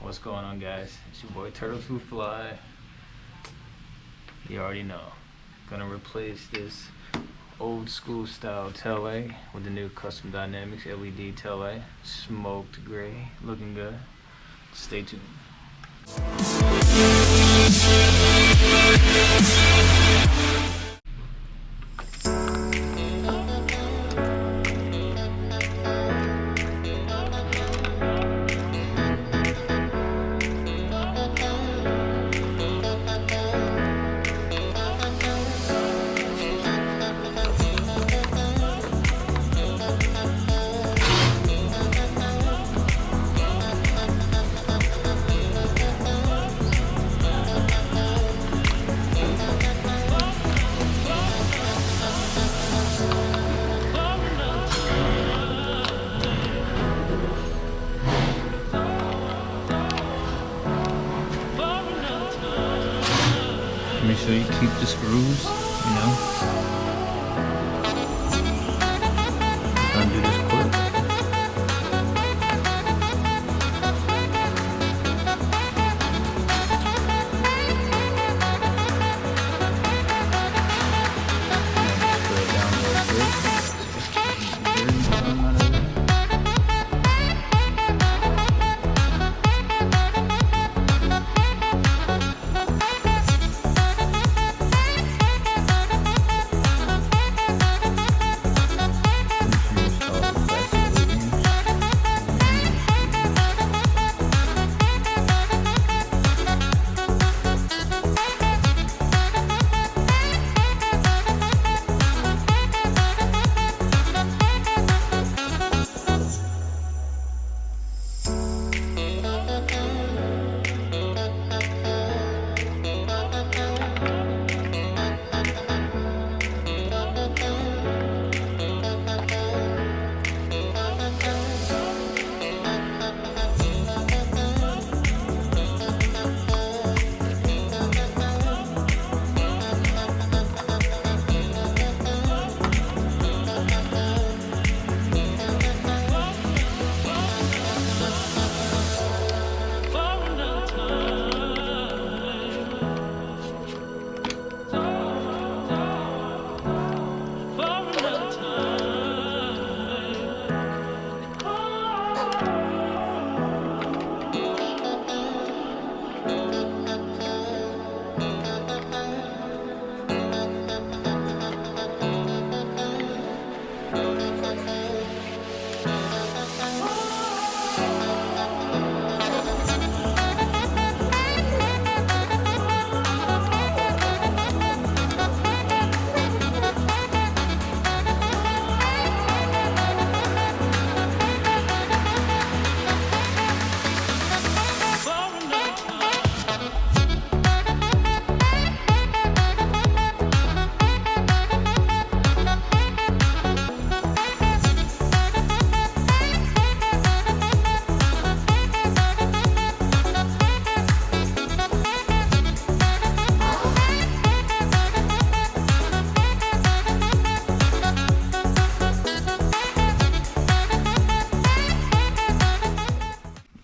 What's going on, guys? It's your boy Turtles Who Fly. You already know. Gonna replace this old school style tail light with the new Custom Dynamics LED tail light. Smoked gray, looking good. Stay tuned. Make sure you keep the screws, Gonna do this quick. Spray it down real quick. Dirty some out of there.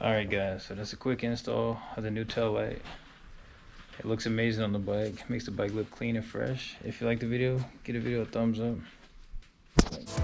Alright guys, so that's a quick install of the new tail light. It looks amazing on the bike, makes the bike look clean and fresh. If you like the video, give the video a thumbs up. Thanks.